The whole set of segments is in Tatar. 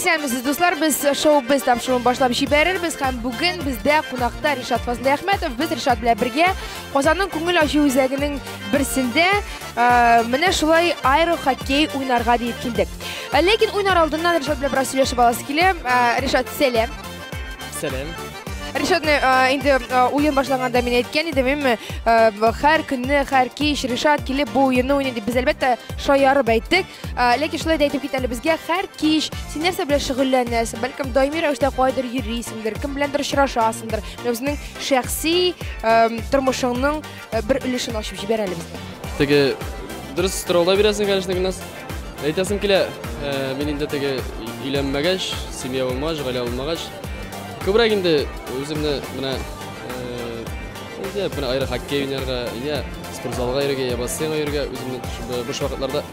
Исәнмесез, дуслар, без шоу-біз тапшыруын башлап җибәрербез һәм бүген бездә кунакта Ришат Фазлы Әхмәтов. Без Ришат белән бергә Казанның күңел ачу үзәгенең берсендә менә шулай аэро-хоккей уйнарга дип килдек. Ләкин уйнар алдыннан Ришат белән бераз сөйләшеп аласы килә. Ришат, сәлам. Сәлам. Ришатны инде уен башлаганда мин әйткән идем, һәр көнне, һәр кич Ришат килеп бу уенны уйный дип без әлбәттә шаярып әйттек. Ләкин шулай да әйтеп китәле безгә һәр кич син нәрсә белән шөгыльләнәсең? Бәлкем даими рәвештә кайдыр йөрисеңдер, кем беләндер очрашасыңдыр. Безнең шәхси тормышыңның бер өлешен ачып җибәр әле безгә. Теге дөрес сораулар бирәсең, конечно, гына. Әйтәсем килә, мин инде теге өйләнмәгәч, семья булмагач, гаилә булмагач, күбрәк инде үземне менә аэро хоккей уйнарга, спортзалга йөрергә, я бассейнга йөрергә, үземне буш вакытларда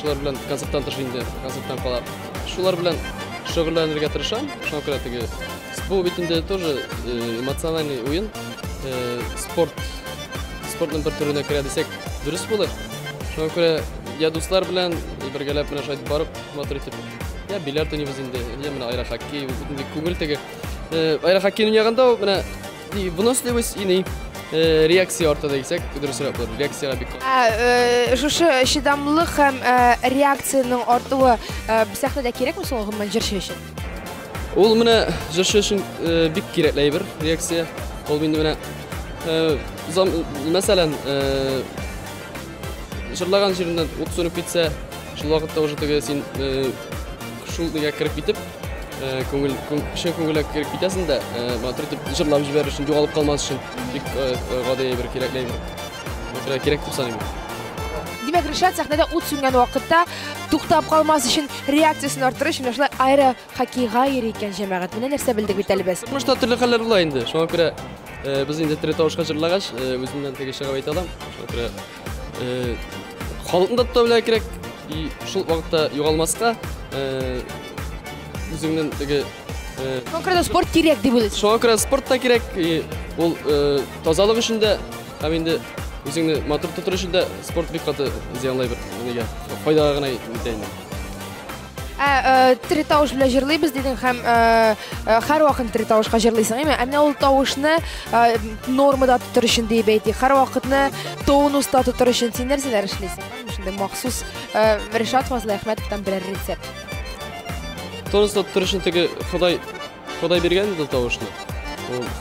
шулар белән концерттан тыш инде, концерттан кала. Шулар белән шөгыльләнергә тырышам. Шуңа күрә теге бу бит инде тоже эмоциональный уен. Спортның бер төренә керә дисәк, дөрес булыр. Шуңа күрә я дуслар белән бергәләп менә шайтып барып, матур итеп, я бильярд уйныйбыз инде, я менә аэро хоккей, бу күңел теге аэро хоккей уйнаганда менә выносливость и реакция артада дисәк, дөресрәк булыр. Реакцияга бик. Шушы чыдамлык һәм реакцияның артуы сәхнәдә кирәкме соң гомумән җырчы өчен? Ул менә җырчы өчен бик кирәкле бер реакция. Ул инде менә мәсәлән җырлаган җиреннән ут сүнеп китсә, шул вакытта уже теге син шул нигә кирип китеп, күңелгә кирип китәсең дә, матур итеп җырлап җибәрер өчен, югалып калмас өчен бик гади бер кирәкле бер. Кирәк дип саныйм. Димәк, Ришат сәхнәдә ут сүнгән вакытта туктап калмас өчен реакциясын арттырыш өчен шулай аэро хоккейга йөри икән җәмәгать. Менә нәрсә белдек бит әле без. Тормышта төрле хәлләр була инде. Шуңа күрә без инде тере тавышка җырлагач, үземнән теге чыгып әйтә алам. Шуңа күрә халыкны да тота кирәк, шул вакытта югалмаска, үзеңнең теге конкретно спорт кирәк дип уйлыйсың. Шуңа күрә спорт та кирәк, ул тазалык өчен дә, һәм инде үзеңне матур тотыр өчен дә спорт бик каты зыянлай бер нигә, файдага гына итә инде. Тере тавыш белән җырлыйбыз дидең һәм һәр вакыт тере тавышка җырлыйсың, әйме? Менә ул тавышны нормада тотыр өчен дип әйтик, һәр вакытны тонуста тотыр өчен син нәрсәләр эшлисең? Шундый махсус Ришат Фазлы Әхмәтовтан берәр рецепт. Тонуста тотыр өчен теге Ходай биргән ул тавышны.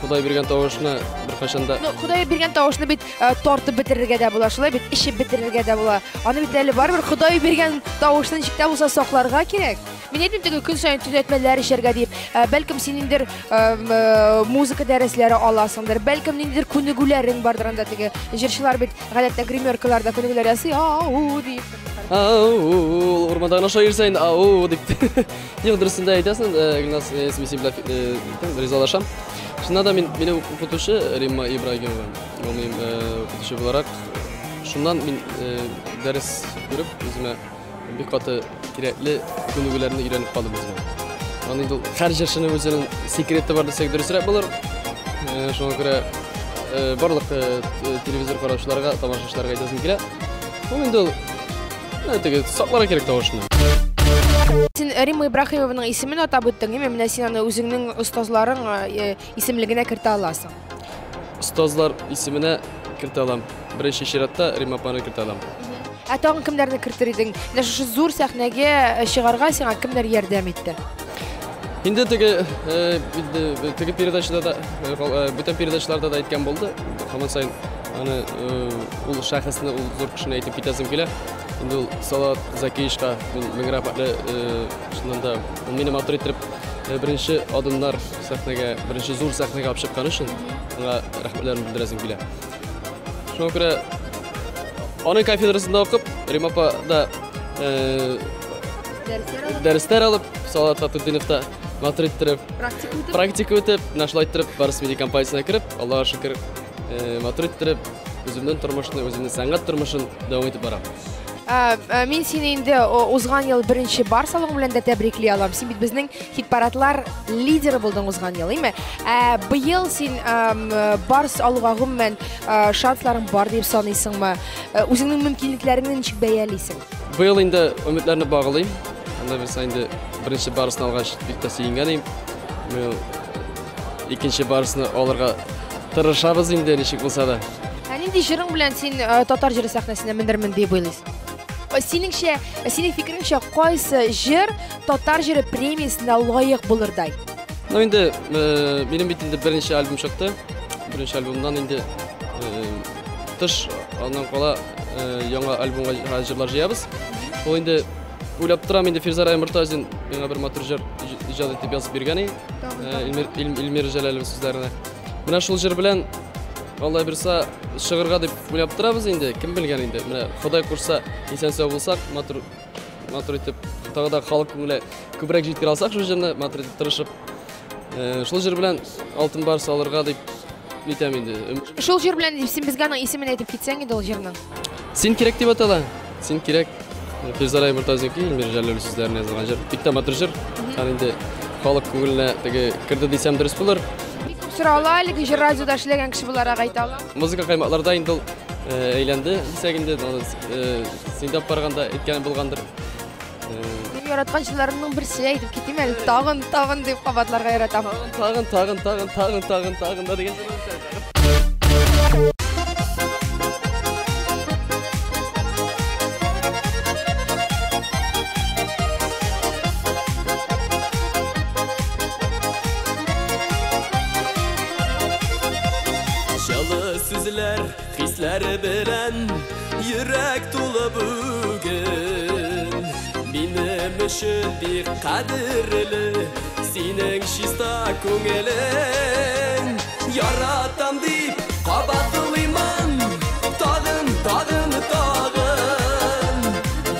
Ходай биргән тавышны бер качанда. Ходай биргән тавышны бит тартып бетерергә дә була, шулай бит ишеп бетерергә дә була. Аны бит әле барыбер Ходай биргән тавышны ничектә булса сакларга кирәк. Мин әйтим теге көн саен төзәтмәләр ишәргә дип, бәлкем син индер музыка дәресләре аласыңдыр, бәлкем ниндидер күнегүләрең бардыр анда теге җырчылар бит гадәттә гримеркаларда күнегүләр ясый, дип. Урманда гына шаярса инде, дип. Ник дөресендә әйтәсең, Гөлназ, син белән ризалашам. Шунда да мине укытучы Римма Ибрагимова, ул минем укытучы буларак, шуннан мин дәрес күреп, үземә бик каты кирәкле күнегүләрне өйрәнеп калдым үземә. Аны инде һәр җырчының үзенең секреты бар дисәк дөресрәк булыр. Шуңа күрә барлык телевизор караучыларга, тамашачыларга әйтәсем килә. Ул инде теге сакларга кирәк тавышны. Син Римма Ибрагимованың исемен атап үттең, менә син аны үзеңнең остазларың исемлегенә кертә аласың. Остазлар исеменә кертә алам. Беренче чиратта Римма апаны кертә алам. Тагын кемнәрне кертер идең? Менә шушы зур сәхнәгә чыгарга сиңа кемнәр ярдәм итте? Инде теге передачаларда, бүтән передачаларда да әйткән булды. Һаман сайын аны ул шәхесне, ул зур кешене әйтеп китәсем килә. Инде ул Салат Закиевичка мең рәхмәтле, шуннан да ул мине матур итеп беренче адымнар сәхнәгә, беренче зур сәхнәгә алып чыккан өчен аңа рәхмәтләрне белдерәсем килә. Шуңа күрә аны кафедрасында укып, Римма апа да дәресләр алып, Салат Фатыддиновта матур итеп, практика үтеп, нашлай итеп, Барыс медиа компаниясына кирип, Аллага шөкер, матур итеп, үземнең тормышны, үземнең сәнгать тормышын дәвам итеп барам. Мин сине инде узган ел беренче бар салоң белән дә тәбрикли алам. Син бит безнең хит-парадлар лидеры булдың узган ел, әйме? Быел син барс алуга гомумән шансларың бар дип саныйсыңмы? Үзеңнең мөмкинлекләреңне ничек бәялисең? Быел инде өметләрне багылыйм. Анда без инде birinchi barısını alğaç bitta seyingenim. İkinci barısını alırga tırışabız indi nişik bolsa da. Әнинде жырың белән син татар җыры сәхнәсенә мендермен дип уйлыйсың. Синең фикереңчә кайсы җыр татар җыры премиясенә лаек булырдай? Ну инде минем бит инде беренче альбом чыкты. Беренче альбомнан инде тыш аннан кала яңа альбомга җырлар җыябыз. Ул инде уйлап торам инде Фирза Мортазин миңа бер матур җыр иҗат итеп язып биргән. Илмир Җәләлов сүзләренә. Менә шул җыр белән Алла бирса шыгырга дип уйлап торабыз инде. Кем белгән инде. Менә Ходай курса исән-сау булсак, матур итеп тагы да халык күңеле күбрәк җиткерә алсак, шул җырны матур итеп тырышып, шул җыр белән алтын бар салырга дип әйтәм инде. Шул җыр белән дип син безгә аның исемен әйтеп китсәң инде ул җырның. Син кирәк дип атала. Син кирәк. Фирза Мортазинки Илмир Җәләлов сүзләренә язылган җыр. Бик тә матур җыр. Аны инде халык күңеленә теге кирде дисәм дөрес булыр. Сорала әлеге җыр радиода эшләгән кеше буларак әйтә алам. Музыка каймакларда инде әйләнде. Дисәгендә син дә барганда әйткән булгандыр. Мин яраткан җырларымның берсе әйтеп китим әле. Тагын дип кабатларга яратам. Тагын да дигән Süzler, hisler bilen yürek dolu bugün. Benim için bir kadirli senin şista köngelen. Yaratam deyip kabatılıyman tağın.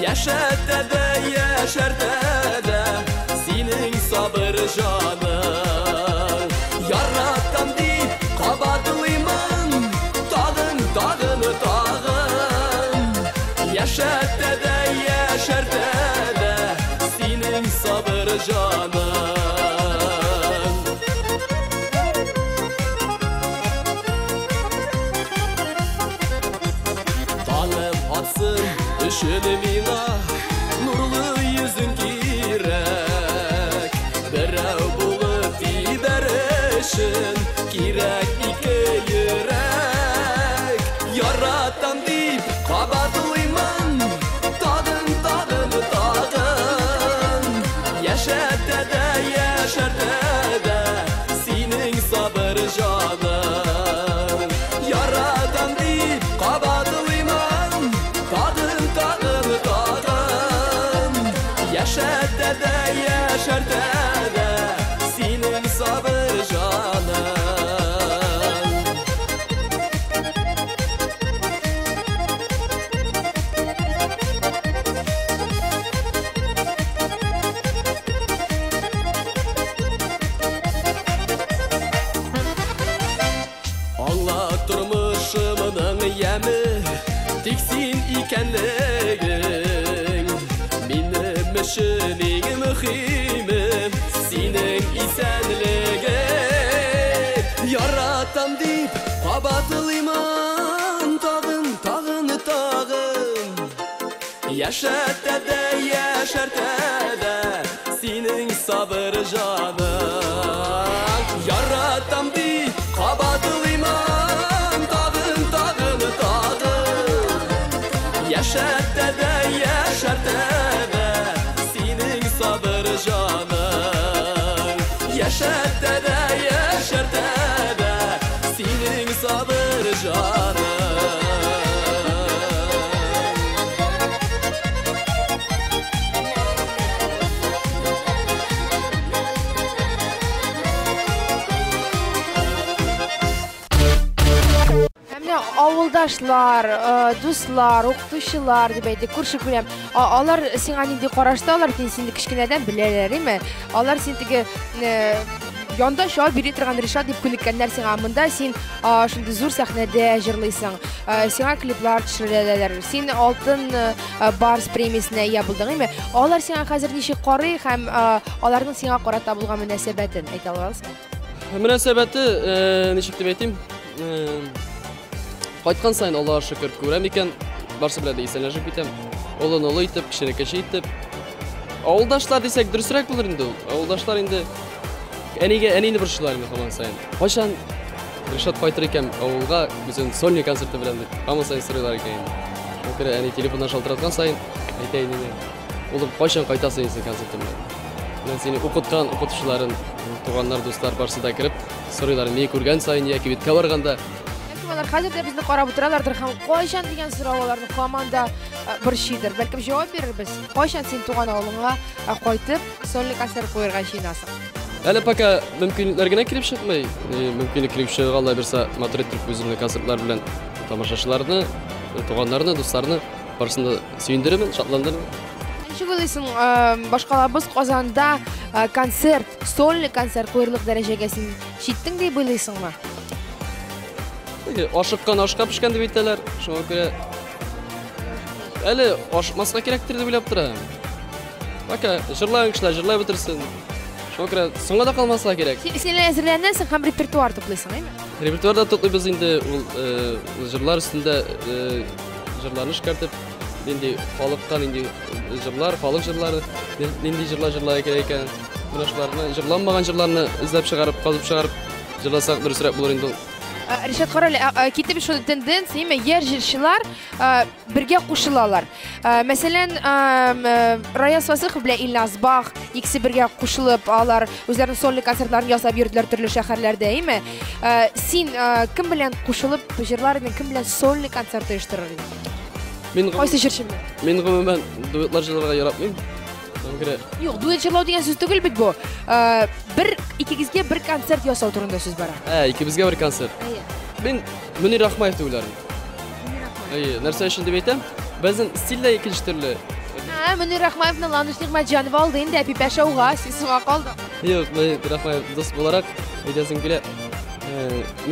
Yaşarta da senin sabır canın. Yaratam deyip kabatılıyman tağın. Yaşarta da senin sabır canın. Tağım atsın ışını mina nurlu yüzün kirek. Berau bulup iberişin kirek iki yürek. Yaratan deyip kabatılıyman tağın. Yaşarta da senin sabır canın. Yaratan deyip kabatılıyman tağın. Yaşarta da senin sabır canın. Tiksin ikenlegin benim için en mühimim senin isenlegin. Yaratam deyip kabatılıyman tağın. Yaşarta da senin sabır canın. Yaratam deyip kabatılıyman tağın. Yaşarta da senin sabır canın. Yaşarta da senin sabır canın. Авылдашлар, дуслар, укытучылар дип әйтик, күрше-күләм. Алар сиңа нинди карашта, алар синде кичкенәдән беләләр, име? Алар син теге янда шау бери торган Ришат дип күнеккәннәр сиңа. Монда син шундый зур сәхнәдә җырлыйсың. Сиңа клиплар төшерәләр. Син алтын барс премиясенә ия булдың, име? Алар сиңа хәзер ничек карый һәм аларның сиңа карата булган мөнәсәбәтен әйтә аласың? Мөнәсәбәте ничек дип әйтим? Кайткан сайын Аллага шөкер күрәм икән, барсы белән дә исәнләшеп китәм. Олы итеп, киченекәчә итеп. Ауылдашлар десек дұрысырақ болар инде. Ауылдашлар инде әнейне бұршылар инде хаман сайын. Қашан Ришат қайтыр екен ауылға біздің сольный концерті білем деп. Хаман сайын сұрайлар екен. Ол әне телефондан шалтыратқан сайын айтайын инде. Ол қашан қайтасың сен концертіме. Мен сені оқытқан оқытушыларын, туғандар, достар барсыда кіріп, сұрайлар мен көрген сайын яки бетке барғанда. Олар қазір де бізді қарап отыралардыр, қашан деген сұраулардың команда бір шидір. Бәлкім жауап берербіз. Қашан сен туған ауылыңа қайтып, сольный концерт қойырға жинасың? Әлі пока мүмкіндіктерге кіріп шықмай. Мүмкіндік кіріп шығалай бірса матурит тұрып өзімді концертлар білен тамашашыларны, туғандарны, достарны барысында сүйіндіремін, шатландырымын. Неше ойлайсың, башқалабыз Қазанда концерт, сольный концерт қойырлық дәрежеге сен жеттің деп ойлайсың ма? Ашыққан ашқа пішкен деп айталар. Шоңа көре әлі ашықмасқа керектір деп ойлап тұрам. Бака, жырлайын кішілер, жырлай бітірсін. Шоңа көре соңға да қалмасқа керек. Сен әзірләнесің, һәм репертуар топлайсың, әйме? Репертуарда топлайбыз инде жырлар үстінде жырларны шықартып, нендей халықтан нендей жырлар, халық жырлары, нендей жырлар керек екен. Мұнашыларны, жырланмаған жырларны іздеп шығарып, қазып шығарып, жырласақ дұрысырақ болар инде. Ришат Қаралы, кетіп шол тенденция, ер жыршылар бірге қушылалар. Мәселен, Раяз Васықов біле Ильназ Бах, екісі бірге қушылып алар, өзлерінің сольный концертларын ясап ерділер түрлі шәхәрлерді, әйме? Сен кім білен қушылып, жырларының кім білен сольный концерт ұйыштырыр? Қайсы жыршы білен? Мен ғымымен дуэтлар жырларға ярапмын. Жоқ, дуэт жырлау деген сөз түгіл біт бұл. Икігізге бір концерт ясау тұрында сөз бара. Икімізге бір концерт. Мен Мөнир Рахмаев түгілерім. Нәрсе үшін деп айтам, бәзін стилі екінші түрлі. Мөнир Рахмаевны Ландыш Нигматжанов алды, енді әпі пәшауға, сесіға қалды. Жоқ, Мөнир Рахмаев дос боларақ, айтасың келе.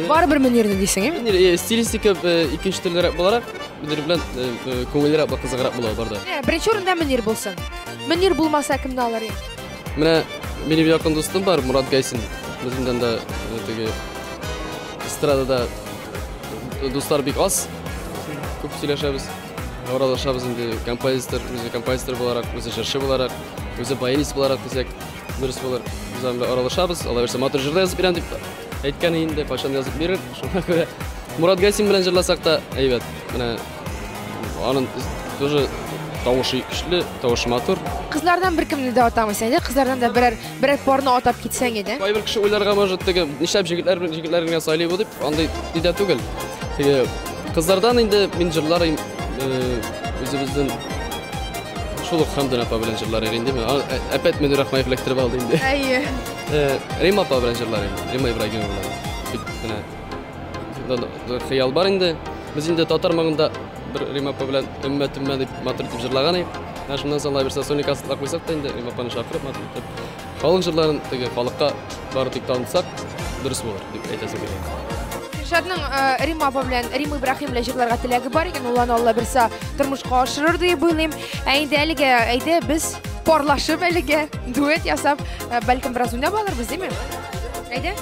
Бар бір Мөнирді дейсің, ем? Стилистика екінші түрлерек боларақ, Мөнир білен көңілерек қызығырақ болау барда. Бірінші орында Мөнир болсын. Мөнир болмаса кімді алар ем? Міне, менің жақын достым бар, Мұрат Гайсин. Біздің да эстрадада достар бек аз. Көп сөйлешеміз. Аралашамыз енді композитор боларақ, өзі жыршы боларақ, өзі баянист боларақ десек, дұрыс болар. Біз аралашамыз, ала берсе матур жырда жазып берем деп айтқан енді, қашан жазып берер. Шоңа көре Мұрат Гайсин білен жырласақ та, әйбет. Міне, оның тоже тауышы күшлі, тауышы матур. Қызлардан бір кімді де атамыз әйде? Қызлардан да бірер парны атап кетсең еді? Бай бір кіші ойларға может, нешап жігітлеріне сайлай болып, андай деде түгіл. Қызлардан енді мен жырлар өзіміздің шолық Хамдан апа білен жырлар ерінде. Әпет Мөнир Рахмаев лектіріп алды енді. Рима апа білен жырлар ерінде. Рима Ибрагимов білен. Қиял бар енді. Біз енді татар маңында бір Рима апа білен үммет деп матур етіп жырлаған ей. Нашымнан сала берсе сольный концертқа қойсақ та енді Рима апаны шақырып матур етіп. Халық жырларын халыққа бары тек танытсақ дұрыс болар деп айтасың келейін. Ришатның Рима апа білен, Рима Ибрагим білен жырларға тілегі бар екен, оланы Алла бірса тұрмышқа ашырыр деп ойлайым. Әйді әліге, әйді біз парлашып әліге дуэт ясап, бәлкім біраз ойнап алырбыз, деймі? Әйді?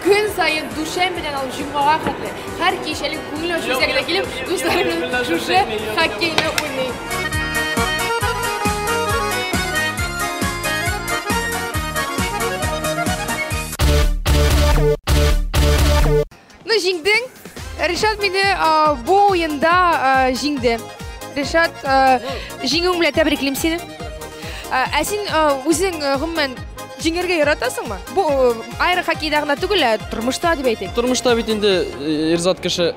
Күн сайын душембеден алып жұмғаға қатты. Әр кешелік көңіл өшірсек келіп, достарымның шушы хоккейні ойнайын. Ну, жеңдің. Ришат мені бұл ойында жеңді. Ришат, жеңуің біле тәбіреклейм сені. Әсен өзің ғыммен жеңерге яратасың ма? Бұл айры хоккейдағына түгілі тұрмышта деп айтайын. Тұрмышта бет енді Ерзат кіші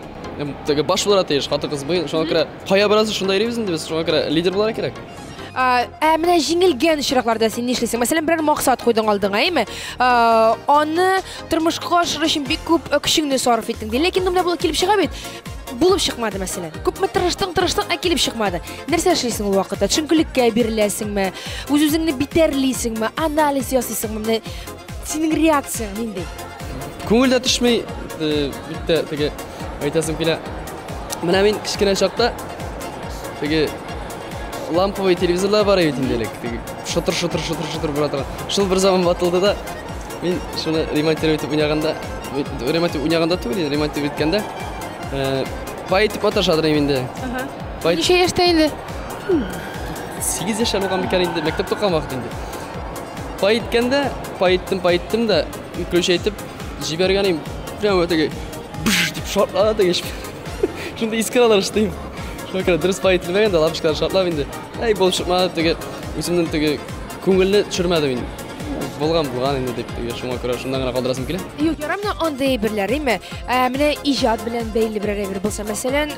Теге баш булар тиеш, хаты кыз быйын. Шуңа күрә кая барасыз шунда йөрибез инде без. Шуңа күрә лидер булар кирәк. Менә җиңелгән очракларда син нишлисең? Мәсәлән, берәр максат куйдың алдыңа, әйме? Аны тормышка ашыру өчен бик күп көчеңне сарыф иттең. Ләкин менә бу килеп чыга бит. Булып чыкмады мәсәлән. Күпме тырыштың, килеп чыкмады. Нәрсә эшлисең ул вакытта? Төшенкелеккә биреләсеңме? Үз-үзеңне битәрлисеңме? Анализ ясыйсыңмы? Синең реакцияң нинди? Күңелдә төшмәй битте теге әйтәсем килә. Менә мин кичкенә чакта теге ламповый телевизорлар бар бит инде элек. Теге шытыр баратыр. Шул бер заман батылды да. Мин шуны ремонтировать уйнаганда, түгел, ремонтировать иткәндә Пайт дип аташадыр инде. Ничә яшьтә инде? 8 яшь булган бикәр инде, мәктәптә укыган вакыт инде. Пайттым да, ключ әйтеп җибәргәнем. Прямо теге дип шартлады теге. Шунда искалар штым. Шуңа күрә дөрес пайтлымаган да лампочкалар шартлап инде. Ай булып чыкмады теге үземнең теге күңелне төшермәдем инде. Булган инде дип шуңа күрә шундан гына калдырасым килә. Юк, ярамны андай берләреме? Менә иҗат белән бәйле берәр булса, мәсәлән,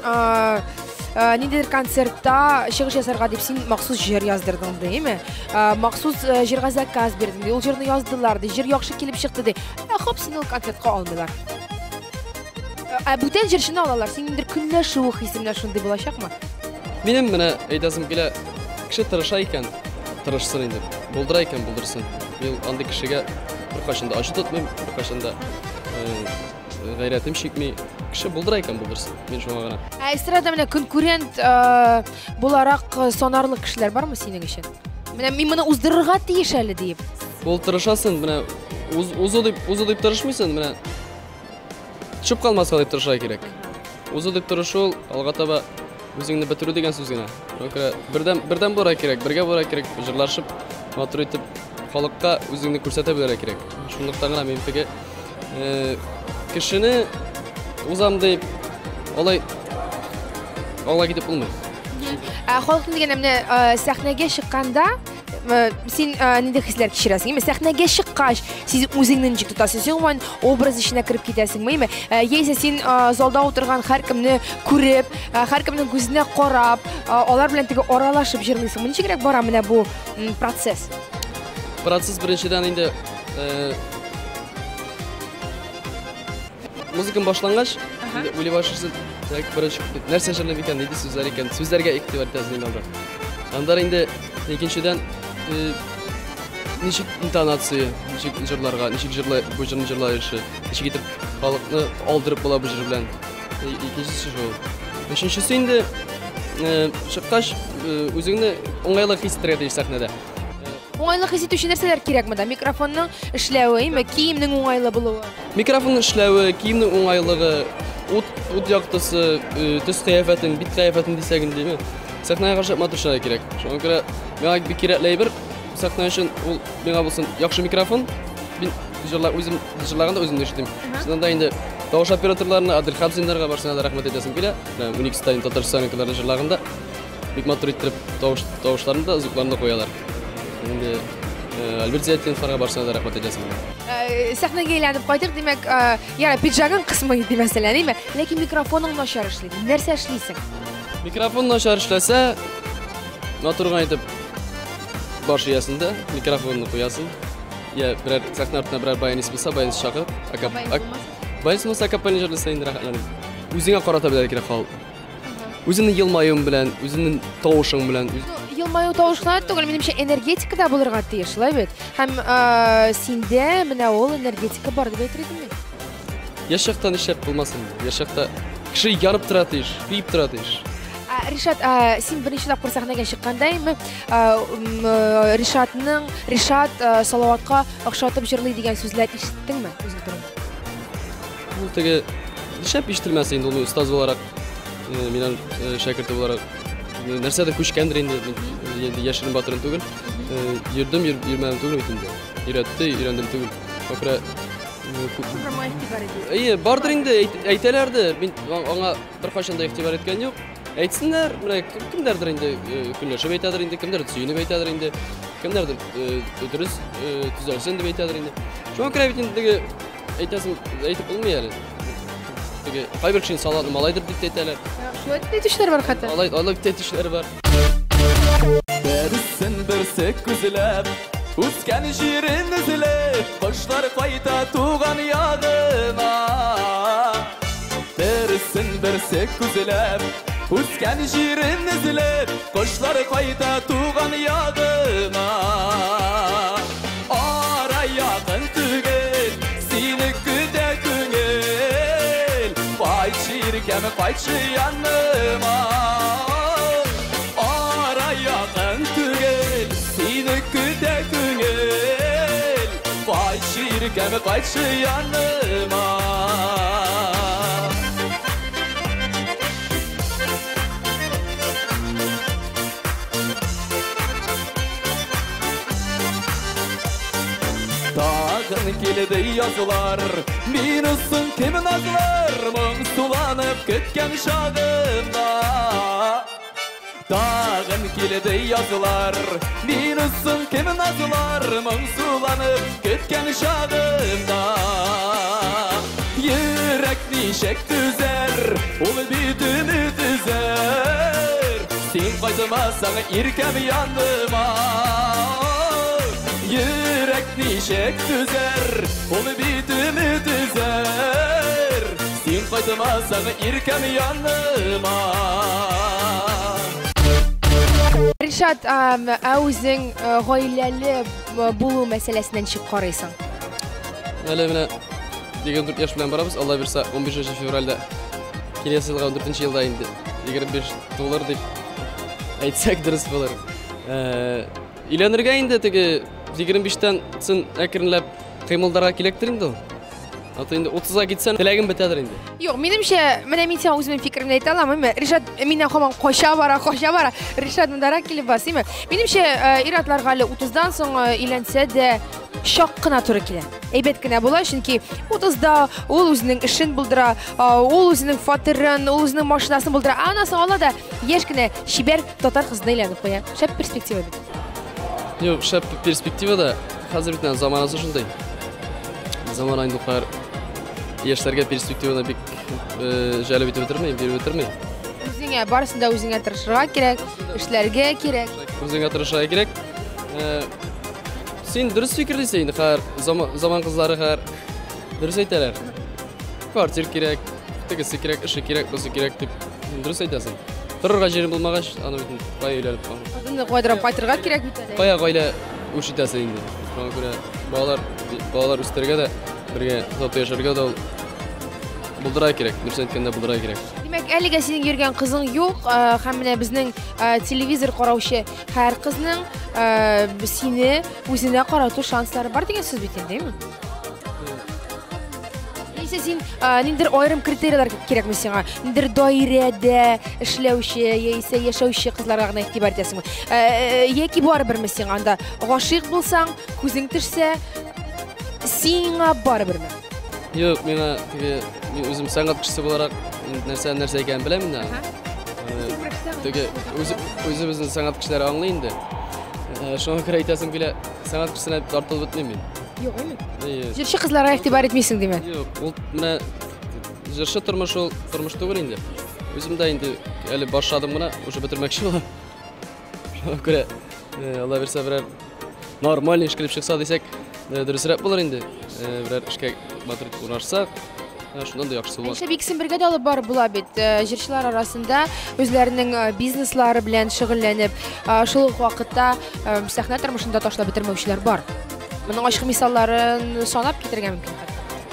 ниндидер концертта чыгыш ясарга дип син махсус җыр яздырдың диме? Махсус җырга заказ бирдең. Ул җырны яздылар ди, җыр яхшы килеп чыкты ди. Хоп, син ул концертка алмыйлар. Бүтән җырчыны алалар. Син ниндидер көнләшү хисенә шундый булачакмы? Минем менә әйтәсем килә, кеше тырыша икән, тырышсын инде. Булдыра икән, булдырсын. Мин андый кешегә беркайчанда ачы тотмыйм, беркайчанда гайрәтем чикми. Кеше булдыра икән, булдырсын. Мин шуңа гына. Эстрада менә конкурент буларак сонарлы кешеләр бармы синең өчен? Менә мин моны уздырырга тиеш әле дип. Ул тырышасын, менә узу дип тырышмыйсың, менә чып калмаска дип тырыша кирәк. Узу дип тырышу алга таба үзеңне бетерү дигән сүз генә. Бердәм булырга кирәк, бергә булырга кирәк, җырлашып, матур итеп халыкка үзеңне күрсәтә белергә кирәк. Шунлыктан гына мин теге кешене узам дип алай китеп булмый. Халыкны дигәндә менә сәхнәгә чыкканда син нинди хисләр кичерәсең? Сәхнәгә чыккач, син үзеңне ничек тотасың? Син образ эченә кирип китәсеңме? Яисә син залда утырган һәркемне күреп, һәркемнең күзенә карап, алар белән теге аралашып җырлыйсыңмы? Ничегрәк бара менә бу процесс? Процесс беренчедән инде музыкам башлангач, уйлый башларсың, беренче нәрсә җырлап икән, нинди сүзләр икән, сүзләргә игътибар итәсең инде. Андан инде икенчедән ничек интонация, ничек җырларга, ничек бу җырны җырлаучы, ничек итеп халыкны алдырып була бу җыр белән. Икенчесе шул. Өченчесе инде чыккач үзеңне уңайлы хис итәргә тиеш сәхнәдә. Уңайлы хис итүче нәрсәләр кирәк монда? Микрофонның эшләве, киемнең уңайлы булуы. Микрофонның эшләве, киемнең уңайлыгы, ут яктысы, төс кыяфәтең, бит кыяфәтең дисәң инде. Сәхнәгә каршы матур эшләргә кирәк. Шуңа күрә миңа бик кирәкле әйбер сәхнә өчен ул миңа булсын яхшы микрофон. Мин үзем җырлаганда үзем ишетим. Шуннан да инде тавыш операторларына, Адилхан Зиндарга барсына да рәхмәт әйтәсем килә. Уникстайн Татарстанныкыларны җырлаганда бик матур итеп тавышларны да, звукларны да куялар. Инде Альберт Зиятдиновларга барсына да рәхмәт әйтәсем. Сәхнәгә әйләнеп кайтык, димәк, пиджагың кысмый ди мәсәлән, ләкин микрофоның начар эшли. Нәрсә эшлисең? Микрофон начар эшләсә, матурга итеп баш иясендә микрофонны куясың. Я берәр сәхнә артына берәр баянист булса, баянист чакырып, баянист булса акапельный җырлыйсың инде рәхәтләнеп. Үзеңә карата белергә кирәк халык. Үзеңнең елмаюың белән, үзеңнең тавышың белән. Елмаю тавышлар түгел, минемчә энергетикада булырга тиеш, шулай бит. Һәм синдә менә ул энергетика бар дип әйтер идем мин. Яшьлектә нишләп булмасын? Яшьлектә кеше янып тора тиеш, кыйып тора тиеш. Ришат, син беренче тапкыр сәхнәгә чыккандаймы? Ришат Салаватка охшатып җырлый дигән сүзләр ишеттеңме үзең турында? Ул теге нишләп ишетелмәс инде ул устаз буларак, минем шәкерте буларак. Нәрсәдә күчкәндер инде, яшерен батырын түгел. Йөрмәдем түгел бит инде. Өйрәндем түгел. Акыра бардыр инде, әйтәләрде. Мин аңа беркайчан да игътибар иткән юк. Әйтсеннәр, менә кемдәрдер инде көнләшеп әйтәдер инде, кемдәрдер сөенеп әйтәдер инде, кемдәрдер дөрес төзәлсен дип әйтәдер инде. Шуңа күрә бит инде әйтәсем, әйтеп булмый әле. теге кайбер кишинин салатын малайдыр дип әйтәләр. Шулай әйтүчеләр бар хәтта. Алай дип әйтүчеләр бар. Берсін бірсі күзіліп, үскен жерін үзіліп, құштар қайта туған яғына. Берсін бірсі күзіліп, үскен жерін үзіліп, құштар қайта туған яғына. Ара яғын түгел, сені күде күңел, қайтшы еркем, қайтшы яныма. Yakın tügel, seni küde küngel, Kayçı irkeme kayçı yanıma. Dağın kilidi yazılar, minus'un kimin azlar, Mın sulanıp kütken şağında. Dağın kilidi yazılar, minus'un kimin azılar, Mıngsulanıp kütken şağında. Yürek nişek düzer, ol bütünü düzer, Sen kaytımazsan irkem yanıma. Yürek nişek düzer, ol bütünü düzer, Sen kaytımazsan irkem yanıma. Ришат, өзің ғойләлі болу мәселесінен шық қарайсың? Әлі мені 24 яш білен барабыз. Алла берса 15 февральда келесі жылға 14 жылда енді 25 доллар деп айтсақ дұрыс болар. Үйленерге енді 25-тен сын әкірінләп қимылдарға келектір енді ол. Аты енді 30-ға кетсен тіләгім бітәдір енді. Жоқ, менімше, мен сен өзімнің фикірімді айта аламын. Ришат, менен қоман қоша бара. Ришат мұндара келіп бас. Менімше, иратларға әлі 30-дан соң үйленсе де шақ қына тұры келе. Әйбет кіне бола, шынки 30-да ол өзінің ішін бұлдыра, ол өзінің фатырын, ол өзінің машинасын бұлдыра. Анасын ола да ешкіне шибер татар қызына үйленіп қоя. Шәп перспектива бет. Жоқ, шәп перспектива да қазір бітінен заманасы шындай. Zaman aynı kadar yaşlarga perspektivada bek jalb etib o'tirmayman, berib o'tirmayman. O'zingga barasida o'zingga tirishishga kerak, ishlarga kerak. O'zingga tirishishga kerak. Sen durust fikrlaysan, har zaman qizlari har durust aytalar. Kvartir kerak, tegisi kerak, ishi kerak, bo'lsa kerak deb durust aytasan. Tururga yerim bo'lmagach, ana bitin qo'y uylanib qoldim. O'zingni qo'ydirib qaytirga kerak bitadi. Qo'ya o'shitasan endi. Shunga ko'ra bolalar üstlerge de birge tatlı yaşarga da buldıray kerak, dürüst aytkanda buldıray kerak. Demek, әлегә синең йөргән кызың юк, һәм менә безнең телевизор караучы һәр кызның сине үзенә карату шанслары бар дигән сүз бит инде, әйме? Син ниндер айрым критериялар кирәкме сиңа? Ниндер даирәдә эшләүче яисә яшәүче кызларга гына игътибар итәсеңме? Яки барыберме сиңа анда гашыйк булсаң, күзең төшсә, сиңа барыберме? Юк, мен үзем сәнгать кешесе буларак нәрсә икәнен беләм инде. Үзебезнең сәнгать кешеләре аңлый инде. Шуңа күрә әйтәсем килә, сәнгать кешесенә тартылып бетмим мин. Юк, әйме? Җырчы кызларга игътибар итмисең диме? Юк, ул менә җырчы тормыш ул тормыш түгел инде. Үзем дә инде әле башладым гына, уже бетермәкче булам. Шуңа күрә Алла берсә берәр нормаль эш килеп чыкса дисәк, дөресрәк булыр инде. Берәр эшкә батыр урашсак, шуннан да яхшы булыр. Шәп икесен бергә дә алып барып була бит. Җырчылар арасында үзләренең бизнеслары белән шөгыльләнеп, шул ук вакытта сәхнә тормышында ташлап бетермәүчеләр бар. Моның ачык мисалларын санап китергә мөмкин.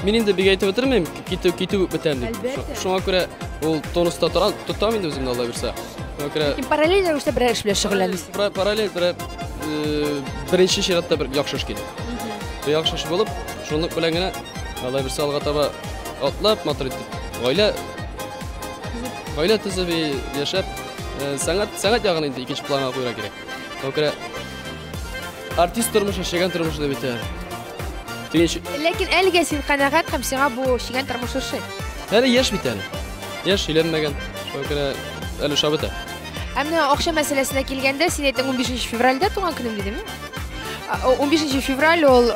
Мин инде бик әйтеп бетермим, китү бетәм дип. Шуңа күрә ул тонуста тотам инде үземне Алла берсә. Шуңа күрә параллель рәвештә бер эш белән шөгыльләнәсең. Параллель беренче чиратта бер яхшы эш килә. Бер яхшы эш булып, шунлык белән генә Алла берсә алга таба атлап матур итеп, гаилә төзеп яшәп, сәнгать ягын инде икенче планга куйырга кирәк. Шуңа күрә артист тормышы, шигән тормышы да бит. Ләкин әлегә син канәгать һәм сиңа бу шигән тормыш эше. Әле яшь бит әле. Яшь өйләнмәгән. Шуңа күрә әле шабыта. Әмма акча мәсьәләсенә килгәндә, син әйттең 15 февральдә туган көнем дидеңме? 15 февраль ул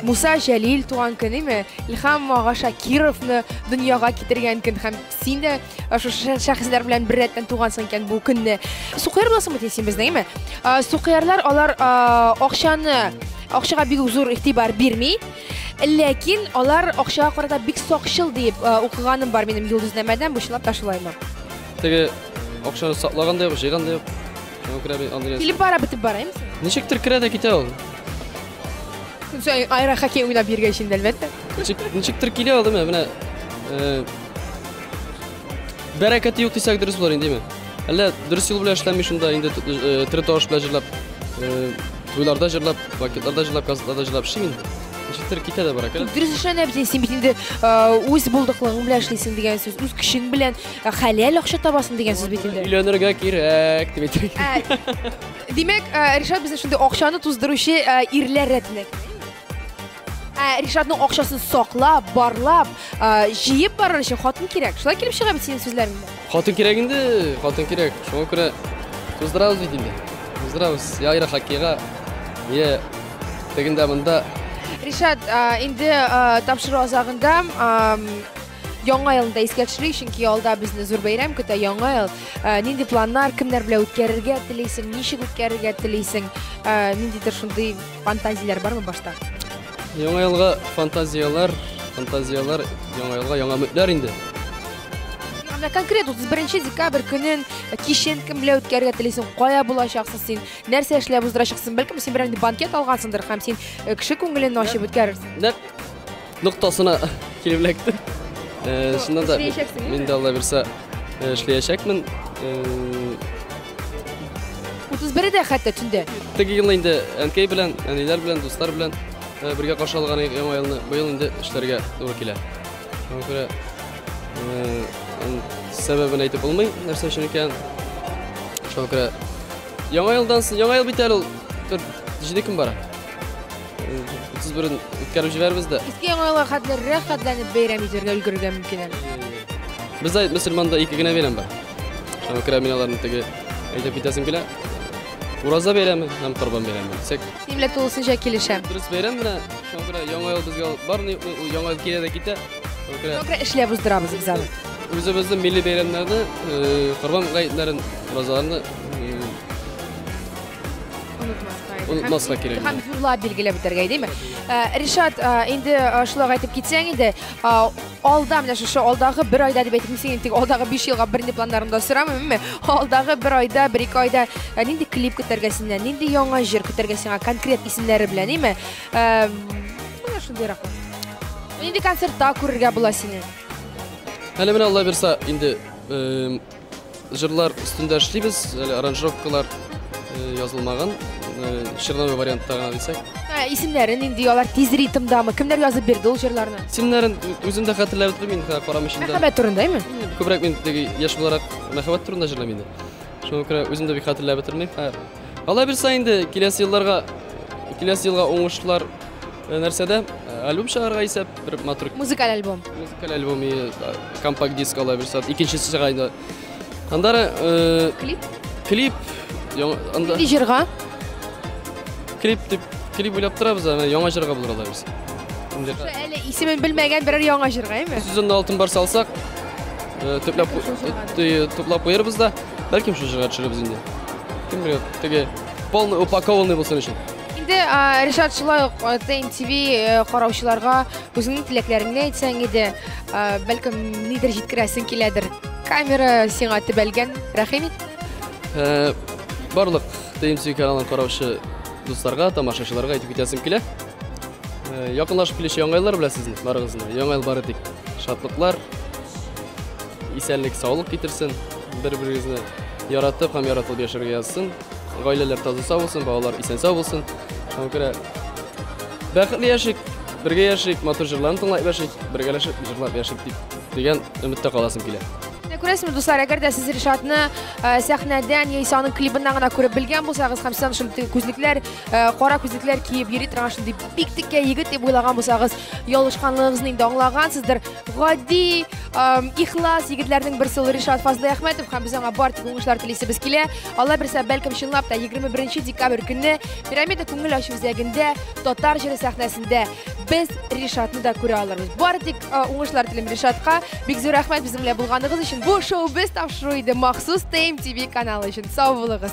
Musa Jalil туган көне Илхам ага Шакировны дөньяга китергән көн һәм син дә ошо шәхесләр белән бер рәттән тугансың икән бу көнне. Сукыйр буласыңмы син безнеңме? Сукыйрлар алар акчага бик зур игътибар бирми. Ләкин алар акчага карата бик сакчыл дип укыганым бар минем Йолдызнамәдән бу чынлап та шулаймы? Теге акчаны саклаганда юк, җыйганда юк. Шуңа күрә мин андый. Килеп бара битеп бараймы? Ничектер керә дә китә ул. Сен айра хоккей уйнап биргәч инде әлбәттә. Ничектер килә ул диме? Менә бәрәкәт юк дисәк дөрес булыр инде. Әллә дөрес юл белән эшләми шунда инде тротуар белән җырлап, туйларда җырлап, вакытларда җырлап, казларда җырлап шин. Ничектер китә дә бара. Дөрес эшләнә бит син бит инде үз булдыклыгың белән эшлисең дигән сүз, үз көчең белән хәләл акча табасың дигән сүз бит инде. Өйләнергә кирәк дип әйтик. Димәк, Ришат безне шундый акчаны туздыручы ирләр рәтенә. Ришатның акчасын саклап, барлап, җыеп барыр өчен хатын кирәк. Шулай килеп чыга бит синең сүзләреңдә. Хатын кирәк инде, хатын кирәк. Шуңа күрә туздырабыз бит инде. Туздырабыз. Я айра хоккейга, я тегендә монда. Ришат, инде тапшыру азагында яңа елда искә төшерик, чөнки алда безне зур бәйрәм көтә. Яңа ел. Нинди планнар, кемнәр белән үткәрергә телисең, ничек үткәрергә телисең? Ниндидер шундый фантазияләр бармы башта? Яңа елга фантазиялар, яңа елга яңа өметләр инде. Анда конкрет 31 декабрь көнен кичен кем белән үткәрергә телисең, кая булачаксың син, нәрсә эшләп уздырачаксың? Бәлкем син берәр банкет алгансыңдыр һәм син кеше күңелен ачып үткәрерсең. Нәкъ ноктасына килеп эләкте. Шуннан да мин дә Алла бирсә эшләячәкмен. 31-дә хәтта төндә. Теге ел инде әнкәй белән, әниләр белән, дуслар белән бергә каршы алган яңа елны быел инде эшләргә туры килә. Шуңа күрә сәбәбен әйтеп булмый, нәрсә өчен икән. Шуңа күрә яңа елдан соң, яңа ел бит әле ул 7 көн бара. 31-ен үткәреп җибәрбез дә. Иске яңа елга хәтле рәхәтләнеп бәйрәм итәргә өлгерергә мөмкин әле. Бездә мөселманда 2 генә бәйрәм бар. Шуңа күрә мин аларны теге әйтеп китәсем килә. Ураза бәйрәме һәм Корбан бәйрәме. Син белән тулысынча килешәм. Дөрес бәйрәм менә. Шуңа күрә яңа ел безгә барны, яңа ел килә дә китә. Шуңа күрә эшләп уздырабыз без аны. Үзебезнең милли бәйрәмнәрне, Корбан гаетләрен, уразаларны унутмаска кирәк. Һәм зурлап билгеләп үтәргә идеме? Ришат, инде шулай әйтеп китсәң иде, алда менә шушы алдагы 1 айда дип әйтеп син тик алдагы 5 елга берни планнарыңда сорамыйммы? Алдагы 1 айда, 1-2 айда нинди клип көтәргә синнән, нинди яңа җыр көтәргә сиңа конкрет исемнәре белән, име? Менә шундый рәхмәт. Нинди концертта күрергә була сине? Әле менә Алла бирсә инде җырлар өстендә эшлибез, әле аранжировкалар язылмаган, черновой вариантта гына дисәк. Исемнәрен инде алар тиз ритмдамы? Кемнәр язып бирде ул җырларны? Исемнәрен үзем дә хәтерләп утырмын, карамышында. Мәхәббәт турындаймы? Күбрәк мин теге яшь буларак мәхәббәт турында җырлыйм инде. Шуңа күрә үзем дә бик хәтерләп утырмыйм. Алла бирсә инде киләсе елга уңышлар нәрсәдә альбом чыгарга исәп бер матур Музыкаль альбом. Музыкаль альбом, компакт диск Алла бирсә, икенчесе чыга инде. Андары клип анда Нинди җырга? Клип уйлап торабыз, яңа җырга булыр Алла бирсә. Әле исемен белмәгән берәр яңа җырга, име? Сүзен алтын бар салсак, туплап куербыз да, бәлкем шу җырга төшеребез инде. Кем белә, теге полный упакованный булсын өчен. Инде Ришат шулай ук ТНТВ караучыларга үзеңнең теләкләреңне әйтсәң иде, бәлкем нидер җиткерәсең киләдер. Камера сиңа төбәлгән, рәхим ит. Барлык ТНТВ каналын караучы дусларга, тамашачыларга әйтеп китәсем килә. Якынлашып килүче яңа еллар беләсезме, барыгызны. Яңа ел бары тик шатлыклар, исәнлек, саулык китерсен, бер-берегезне яратып һәм яратылып яшәргә язсын. Гаиләләр таза сау булсын, балалар исән сау булсын. Шуңа күрә бәхетле яшик, бергә яшик, матур җырларны тыңлап яшик, бергәләшеп җырлап яшик дигән өметтә каласым килә. Күрәсезме, дуслар, әгәр дә сез Ришатны сәхнәдән яисә аның клибыннан гына күреп белгән булсагыз һәм сез шундый күзлекләр, кара күзлекләр киеп йөри торган шундый бик теккә егет дип уйлаган булсагыз, ялгышканлыгыгызны инде аңлагансыздыр. Гади, ихлас егетләрнең берсе ул Ришат Фазлый Әхмәтов һәм без аңа барлык уңышлар телисебез килә. Алла берсә бәлкем чынлап та 21 декабрь көнне Пирамида күңел ачу үзәгендә Татар җыры сәхнәсендә без Ришатны да күрә алырбыз. Барлык уңышлар телим Ришатка. Бик зур рәхмәт безнең белән булганыгыз өчен. Бу шоу без тапшыру иде махсус TMTV каналы өчен. Сау булыгыз.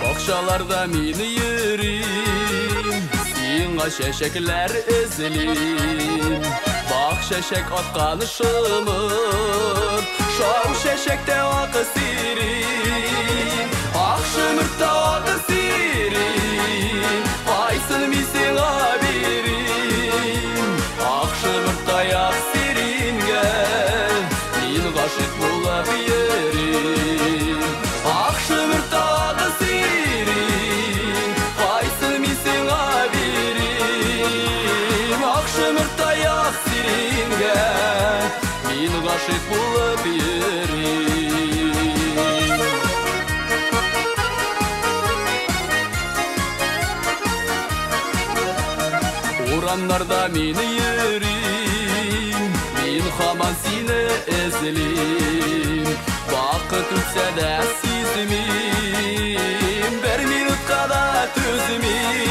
Бакчаларда мин йөрим, сиңа чәчәкләр эзлим. Бак чәчәк аткан шымыр, шау чәчәктә ак сирин. Ак шымырта ак сирин, кайсын мин сиңа бирим. Ак шымырта ак сирингә, мин гашык булып йөрим. Ак шымырта ак сирин, кайсын мин сиңа бирим. Ак шымырта ак сирингә, мин гашык булып йөрим. Урамнарда мин йөрим, мин һаман сине эзлим. Вакыт үтсә дә сизмим, бер минутка да түзмим.